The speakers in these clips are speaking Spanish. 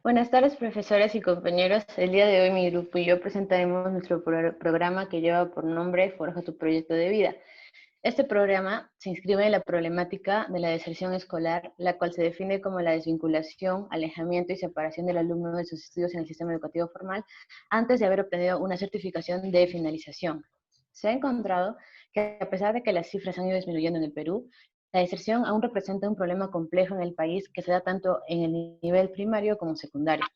Buenas tardes, profesores y compañeros. El día de hoy mi grupo y yo presentaremos nuestro programa que lleva por nombre Forja tu proyecto de vida. Este programa se inscribe en la problemática de la deserción escolar, la cual se define como la desvinculación, alejamiento y separación del alumno de sus estudios en el sistema educativo formal antes de haber obtenido una certificación de finalización. Se ha encontrado que a pesar de que las cifras han ido disminuyendo en el Perú, la deserción aún representa un problema complejo en el país que se da tanto en el nivel primario como secundario.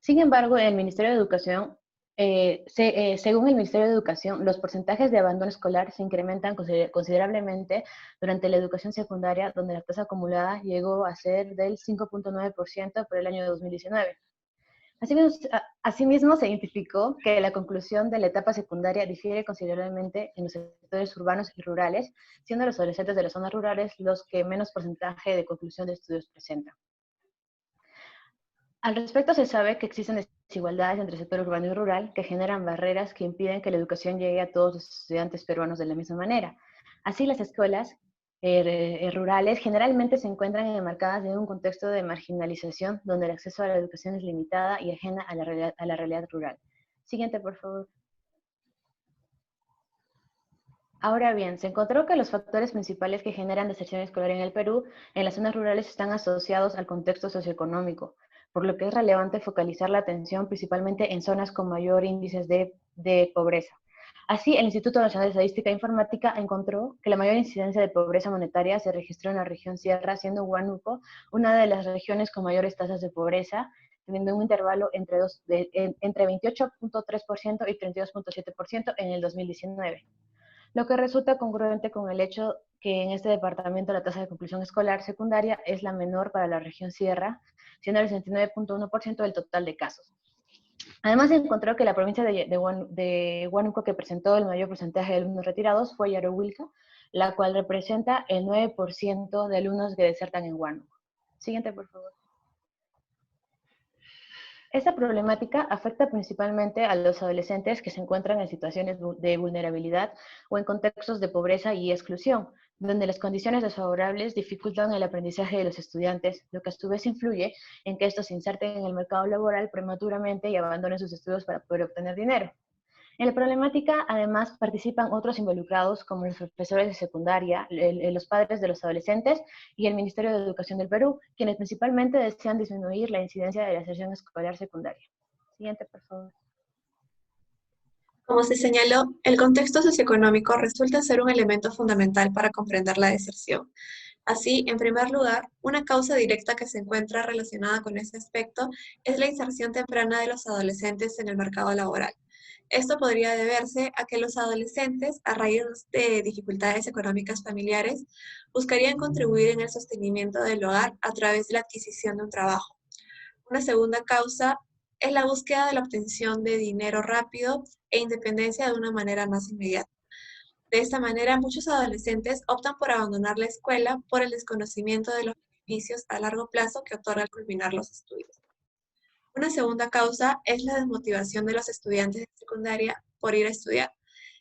Sin embargo, el Ministerio de Educación, según el Ministerio de Educación, los porcentajes de abandono escolar se incrementan considerablemente durante la educación secundaria, donde la tasa acumulada llegó a ser del 5.9% por el año 2019. Asimismo, se identificó que la conclusión de la etapa secundaria difiere considerablemente en los sectores urbanos y rurales, siendo los adolescentes de las zonas rurales los que menos porcentaje de conclusión de estudios presentan. Al respecto, se sabe que existen desigualdades entre el sector urbano y rural que generan barreras que impiden que la educación llegue a todos los estudiantes peruanos de la misma manera. Así, las escuelas rurales generalmente se encuentran enmarcadas en un contexto de marginalización donde el acceso a la educación es limitada y ajena a la realidad rural. Siguiente, por favor. Ahora bien, se encontró que los factores principales que generan deserción escolar en el Perú en las zonas rurales están asociados al contexto socioeconómico, por lo que es relevante focalizar la atención principalmente en zonas con mayor índices de pobreza. Así, el Instituto Nacional de Estadística e Informática encontró que la mayor incidencia de pobreza monetaria se registró en la región Sierra, siendo Huánuco una de las regiones con mayores tasas de pobreza, teniendo un intervalo entre 28.3% y 32.7% en el 2019, lo que resulta congruente con el hecho que en este departamento la tasa de conclusión escolar secundaria es la menor para la región Sierra, siendo el 69.1% del total de casos. Además, se encontró que la provincia de Huánuco que presentó el mayor porcentaje de alumnos retirados fue Yarohuilca, la cual representa el 9% de alumnos que desertan en Huánuco. Siguiente, por favor. Esta problemática afecta principalmente a los adolescentes que se encuentran en situaciones de vulnerabilidad o en contextos de pobreza y exclusión, donde las condiciones desfavorables dificultan el aprendizaje de los estudiantes, lo que a su vez influye en que estos se inserten en el mercado laboral prematuramente y abandonen sus estudios para poder obtener dinero. En la problemática, además, participan otros involucrados, como los profesores de secundaria, los padres de los adolescentes y el Ministerio de Educación del Perú, quienes principalmente desean disminuir la incidencia de la deserción escolar secundaria. Siguiente, por favor. Como se señaló, el contexto socioeconómico resulta ser un elemento fundamental para comprender la deserción. Así, en primer lugar, una causa directa que se encuentra relacionada con este aspecto es la inserción temprana de los adolescentes en el mercado laboral. Esto podría deberse a que los adolescentes, a raíz de dificultades económicas familiares, buscarían contribuir en el sostenimiento del hogar a través de la adquisición de un trabajo. Una segunda causa es la búsqueda de la obtención de dinero rápido e independencia de una manera más inmediata. De esta manera, muchos adolescentes optan por abandonar la escuela por el desconocimiento de los beneficios a largo plazo que otorga al culminar los estudios. Una segunda causa es la desmotivación de los estudiantes de secundaria por ir a estudiar.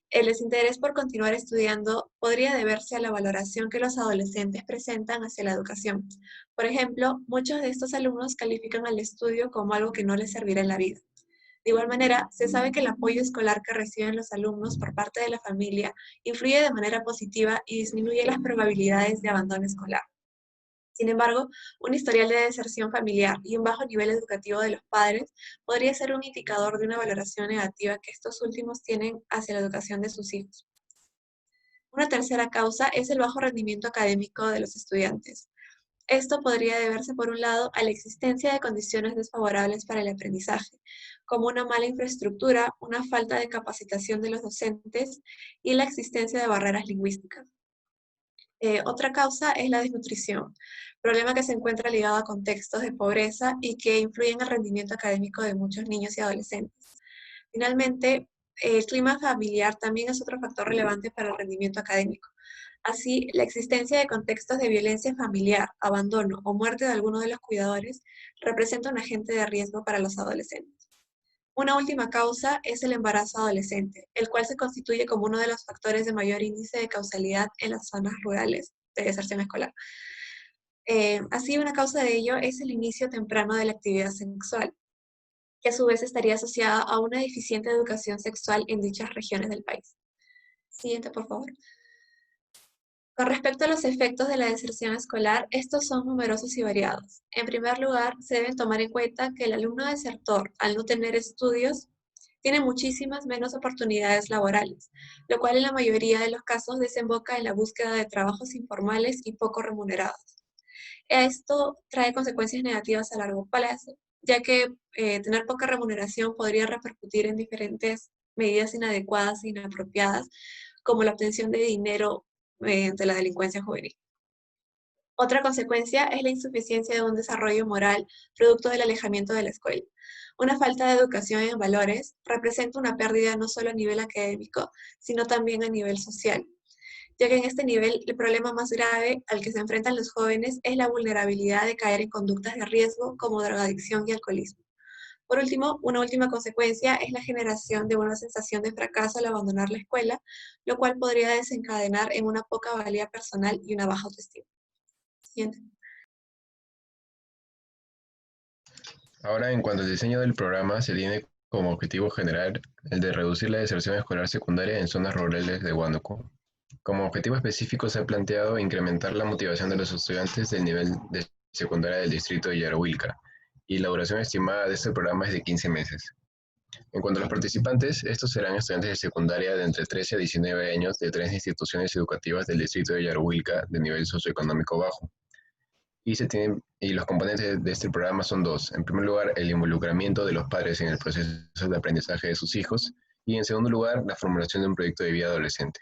El desinterés por continuar estudiando podría deberse a la valoración que los adolescentes presentan hacia la educación. Por ejemplo, muchos de estos alumnos califican al estudio como algo que no les servirá en la vida. De igual manera, se sabe que el apoyo escolar que reciben los alumnos por parte de la familia influye de manera positiva y disminuye las probabilidades de abandono escolar. Sin embargo, un historial de deserción familiar y un bajo nivel educativo de los padres podría ser un indicador de una valoración negativa que estos últimos tienen hacia la educación de sus hijos. Una tercera causa es el bajo rendimiento académico de los estudiantes. Esto podría deberse, por un lado, a la existencia de condiciones desfavorables para el aprendizaje, como una mala infraestructura, una falta de capacitación de los docentes y la existencia de barreras lingüísticas. Otra causa es la desnutrición, problema que se encuentra ligado a contextos de pobreza y que influye en el rendimiento académico de muchos niños y adolescentes. Finalmente, el clima familiar también es otro factor relevante para el rendimiento académico. Así, la existencia de contextos de violencia familiar, abandono o muerte de alguno de los cuidadores representa un agente de riesgo para los adolescentes. Una última causa es el embarazo adolescente, el cual se constituye como uno de los factores de mayor índice de causalidad en las zonas rurales de deserción escolar. Así, una causa de ello es el inicio temprano de la actividad sexual, que a su vez estaría asociada a una deficiente educación sexual en dichas regiones del país. Siguiente, por favor. Con respecto a los efectos de la deserción escolar, estos son numerosos y variados. En primer lugar, se deben tomar en cuenta que el alumno desertor, al no tener estudios, tiene muchísimas menos oportunidades laborales, lo cual en la mayoría de los casos desemboca en la búsqueda de trabajos informales y poco remunerados. Esto trae consecuencias negativas a largo plazo, ya que tener poca remuneración podría repercutir en diferentes medidas inadecuadas e inapropiadas, como la obtención de dinero mediante la delincuencia juvenil. Otra consecuencia es la insuficiencia de un desarrollo moral producto del alejamiento de la escuela. Una falta de educación en valores representa una pérdida no solo a nivel académico, sino también a nivel social, ya que en este nivel el problema más grave al que se enfrentan los jóvenes es la vulnerabilidad de caer en conductas de riesgo como drogadicción y alcoholismo. Por último, una última consecuencia es la generación de una sensación de fracaso al abandonar la escuela, lo cual podría desencadenar en una poca valía personal y una baja autoestima. Siguiente. Ahora, en cuanto al diseño del programa, se tiene como objetivo general el de reducir la deserción escolar secundaria en zonas rurales de Huánuco. Como objetivo específico se ha planteado incrementar la motivación de los estudiantes del nivel de secundaria del distrito de Yaruilca, y la duración estimada de este programa es de 15 meses. En cuanto a los participantes, estos serán estudiantes de secundaria de entre 13 a 19 años de 3 instituciones educativas del distrito de Yaruilca de nivel socioeconómico bajo. Y los componentes de este programa son dos. En primer lugar, el involucramiento de los padres en el proceso de aprendizaje de sus hijos. Y en segundo lugar, la formulación de un proyecto de vida adolescente.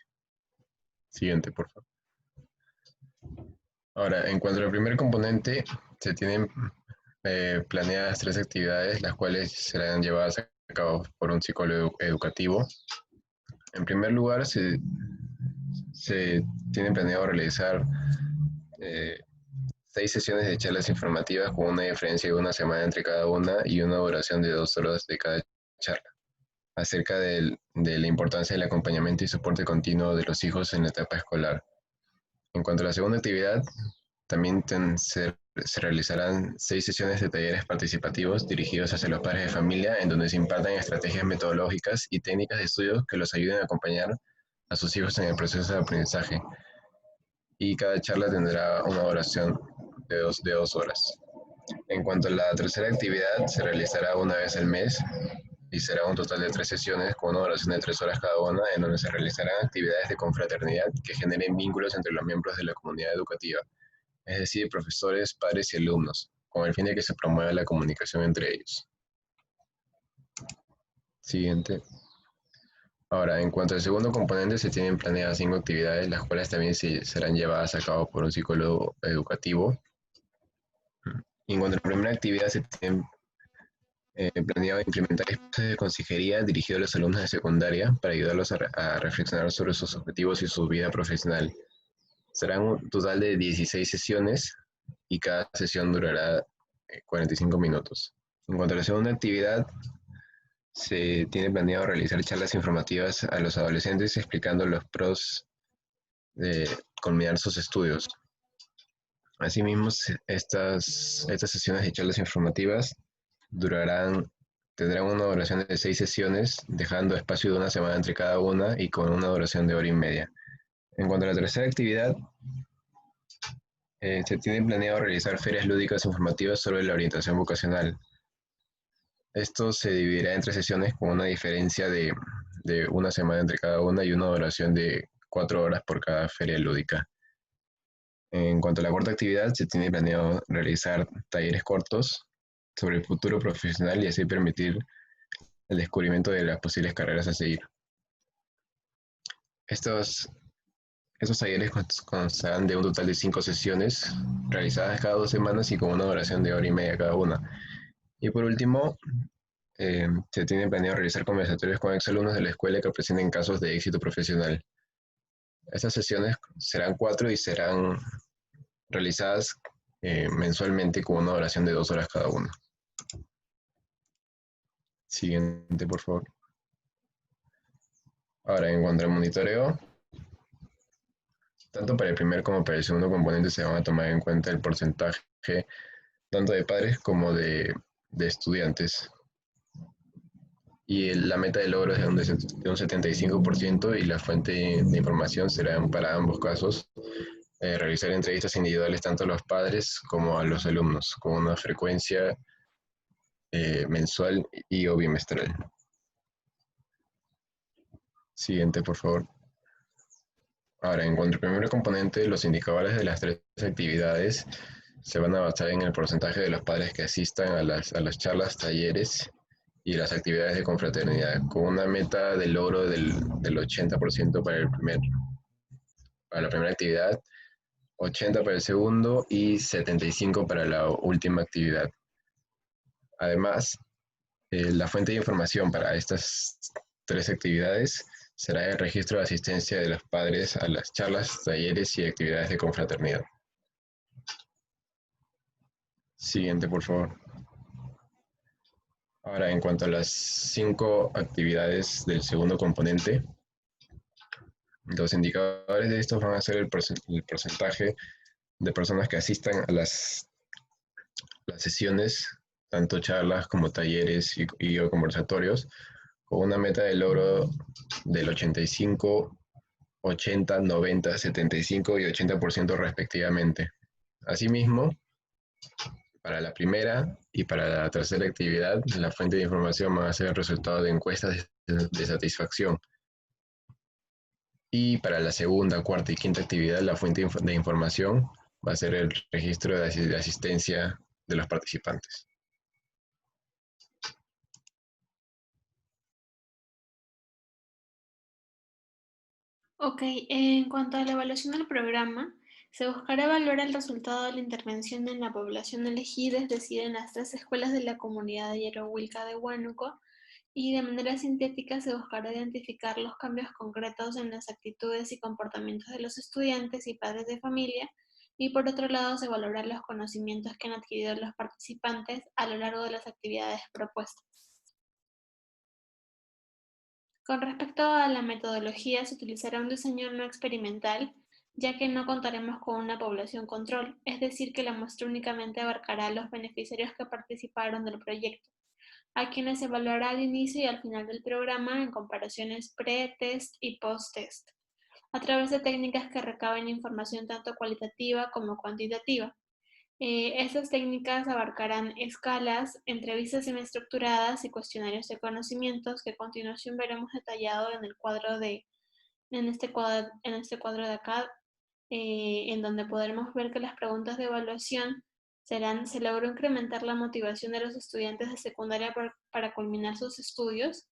Siguiente, por favor. Ahora, en cuanto al primer componente, se tienen planeadas 3 actividades, las cuales serán llevadas a cabo por un psicólogo educativo. En primer lugar, se tiene planeado realizar 6 sesiones de charlas informativas con una diferencia de una semana entre cada una y una duración de 2 horas de cada charla, acerca de la importancia del acompañamiento y soporte continuo de los hijos en la etapa escolar. En cuanto a la segunda actividad, también se realizarán 6 sesiones de talleres participativos dirigidos hacia los padres de familia, en donde se impartan estrategias metodológicas y técnicas de estudio que los ayuden a acompañar a sus hijos en el proceso de aprendizaje. Y cada charla tendrá una duración de 2 horas. En cuanto a la tercera actividad, se realizará una vez al mes y será un total de 3 sesiones con una duración de 3 horas cada una, en donde se realizarán actividades de confraternidad que generen vínculos entre los miembros de la comunidad educativa, es decir, profesores, padres y alumnos, con el fin de que se promueva la comunicación entre ellos. Siguiente. Ahora, en cuanto al segundo componente, se tienen planeadas 5 actividades, las cuales también serán llevadas a cabo por un psicólogo educativo. Y en cuanto a la primera actividad, se tienen planeado implementar espacios de consejería dirigidos a los alumnos de secundaria para ayudarlos a reflexionar sobre sus objetivos y su vida profesional. Serán un total de 16 sesiones y cada sesión durará 45 minutos. En cuanto a la segunda actividad, se tiene planeado realizar charlas informativas a los adolescentes explicando los pros de culminar sus estudios. Asimismo, estas sesiones de charlas informativas tendrán una duración de 6 sesiones, dejando espacio de una semana entre cada una y con una duración de 1 hora y media. En cuanto a la tercera actividad, se tiene planeado realizar ferias lúdicas informativas sobre la orientación vocacional. Esto se dividirá en 3 sesiones con una diferencia de una semana entre cada una y una duración de 4 horas por cada feria lúdica. En cuanto a la cuarta actividad, se tiene planeado realizar talleres cortos sobre el futuro profesional y así permitir el descubrimiento de las posibles carreras a seguir. Estos talleres constarán de un total de 5 sesiones realizadas cada 2 semanas y con una duración de 1 hora y media cada una. Y por último, se tiene planeado realizar conversatorios con exalumnos de la escuela que presenten casos de éxito profesional. Estas sesiones serán 4 y serán realizadas mensualmente con una duración de 2 horas cada una. Siguiente, por favor. Ahora, en cuanto al monitoreo, Tanto para el primer como para el segundo componente se van a tomar en cuenta el porcentaje tanto de padres como de estudiantes. Y la meta de logro es de un 75% y la fuente de información será para ambos casos realizar entrevistas individuales tanto a los padres como a los alumnos, con una frecuencia mensual y o bimestral. Siguiente, por favor. Ahora, en cuanto al primer componente, los indicadores de las tres actividades se van a basar en el porcentaje de los padres que asistan a las charlas, talleres y las actividades de confraternidad, con una meta de logro del 80% para la primera actividad, 80 para el segundo y 75 para la última actividad. Además, la fuente de información para estas tres actividades será el registro de asistencia de los padres a las charlas, talleres y actividades de confraternidad. Siguiente, por favor. Ahora, en cuanto a las 5 actividades del segundo componente, los indicadores de estos van a ser el porcentaje de personas que asistan a las sesiones, tanto charlas como talleres y o conversatorios, con una meta de logro del 85, 80, 90, 75 y 80% respectivamente. Asimismo, para la primera y para la tercera actividad, la fuente de información va a ser el resultado de encuestas de satisfacción. Y para la segunda, cuarta y quinta actividad, la fuente de información va a ser el registro de asistencia de los participantes. Ok, en cuanto a la evaluación del programa, se buscará evaluar el resultado de la intervención en la población elegida, es decir, en las 3 escuelas de la comunidad de Yerohuilca de Huánuco, y de manera sintética se buscará identificar los cambios concretos en las actitudes y comportamientos de los estudiantes y padres de familia, y por otro lado se valorará los conocimientos que han adquirido los participantes a lo largo de las actividades propuestas. Con respecto a la metodología, se utilizará un diseño no experimental, ya que no contaremos con una población control, es decir, que la muestra únicamente abarcará a los beneficiarios que participaron del proyecto, a quienes se evaluará al inicio y al final del programa en comparaciones pre-test y post-test, a través de técnicas que recaben información tanto cualitativa como cuantitativa. Estas técnicas abarcarán escalas, entrevistas semiestructuradas y cuestionarios de conocimientos que a continuación veremos detallado en este cuadro de acá, en donde podremos ver que las preguntas de evaluación se logró incrementar la motivación de los estudiantes de secundaria para culminar sus estudios.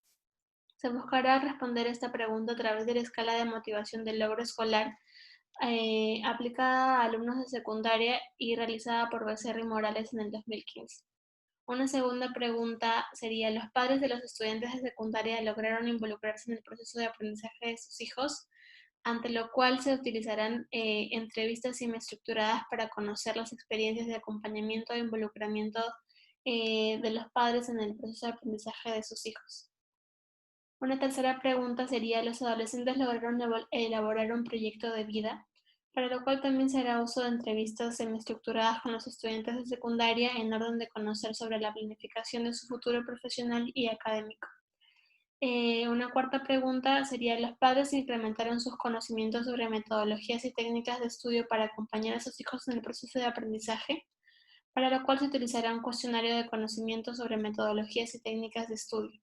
Se buscará responder esta pregunta a través de la escala de motivación del logro escolar aplicada a alumnos de secundaria y realizada por Becerra y Morales en el 2015. Una segunda pregunta sería, ¿los padres de los estudiantes de secundaria lograron involucrarse en el proceso de aprendizaje de sus hijos? Ante lo cual se utilizarán entrevistas semiestructuradas para conocer las experiencias de acompañamiento e involucramiento de los padres en el proceso de aprendizaje de sus hijos. Una tercera pregunta sería, ¿los adolescentes lograron elaborar un proyecto de vida? Para lo cual también se hará uso de entrevistas semiestructuradas con los estudiantes de secundaria en orden de conocer sobre la planificación de su futuro profesional y académico. Una cuarta pregunta sería, ¿los padres incrementaron sus conocimientos sobre metodologías y técnicas de estudio para acompañar a sus hijos en el proceso de aprendizaje? Para lo cual se utilizará un cuestionario de conocimientos sobre metodologías y técnicas de estudio.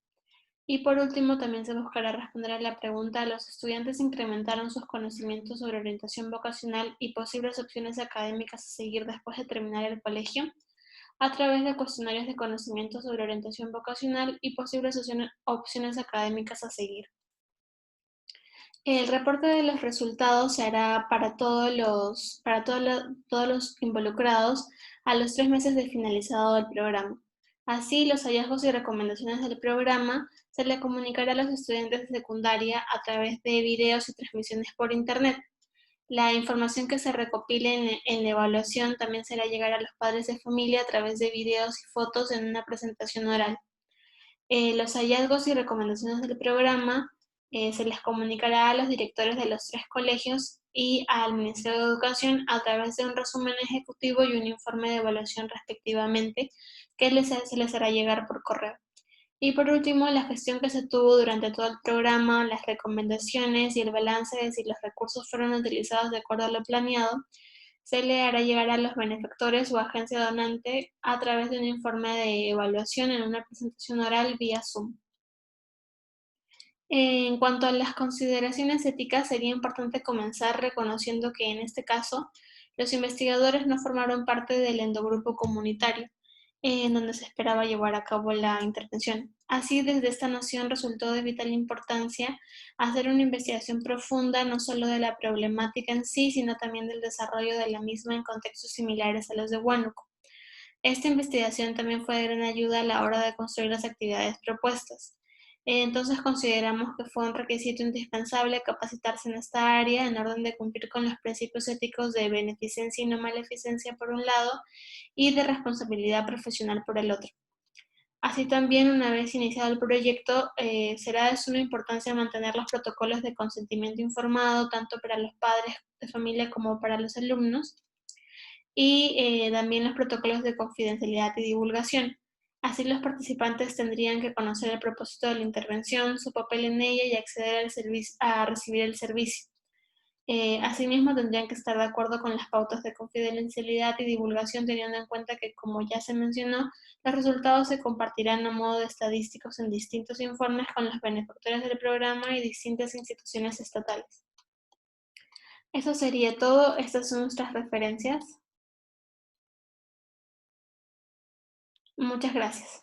Y por último, también se buscará responder a la pregunta, ¿los estudiantes incrementaron sus conocimientos sobre orientación vocacional y posibles opciones académicas a seguir después de terminar el colegio? A través de cuestionarios de conocimientos sobre orientación vocacional y posibles opciones académicas a seguir. El reporte de los resultados se hará para todos los involucrados a los 3 meses de finalizado el programa. Así, los hallazgos y recomendaciones del programa se le comunicará a los estudiantes de secundaria a través de videos y transmisiones por Internet. La información que se recopile en la evaluación también será llegar a los padres de familia a través de videos y fotos en una presentación oral. Los hallazgos y recomendaciones del programa se les comunicará a los directores de los 3 colegios y al Ministerio de Educación a través de un resumen ejecutivo y un informe de evaluación respectivamente, que se les hará llegar por correo. Y por último, la gestión que se tuvo durante todo el programa, las recomendaciones y el balance de si los recursos fueron utilizados de acuerdo a lo planeado, se le hará llegar a los benefactores o agencia donante a través de un informe de evaluación en una presentación oral vía Zoom. En cuanto a las consideraciones éticas, sería importante comenzar reconociendo que en este caso los investigadores no formaron parte del endogrupo comunitario, en donde se esperaba llevar a cabo la intervención. Así, desde esta noción resultó de vital importancia hacer una investigación profunda no solo de la problemática en sí, sino también del desarrollo de la misma en contextos similares a los de Huánuco. Esta investigación también fue de gran ayuda a la hora de construir las actividades propuestas. Entonces consideramos que fue un requisito indispensable capacitarse en esta área en orden de cumplir con los principios éticos de beneficencia y no maleficencia por un lado y de responsabilidad profesional por el otro. Así también, una vez iniciado el proyecto, será de suma importancia mantener los protocolos de consentimiento informado tanto para los padres de familia como para los alumnos, y también los protocolos de confidencialidad y divulgación. Así los participantes tendrían que conocer el propósito de la intervención, su papel en ella y acceder a recibir el servicio. Asimismo, tendrían que estar de acuerdo con las pautas de confidencialidad y divulgación, teniendo en cuenta que, como ya se mencionó, los resultados se compartirán a modo de estadísticos en distintos informes con los benefactores del programa y distintas instituciones estatales. Eso sería todo. Estas son nuestras referencias. Muchas gracias.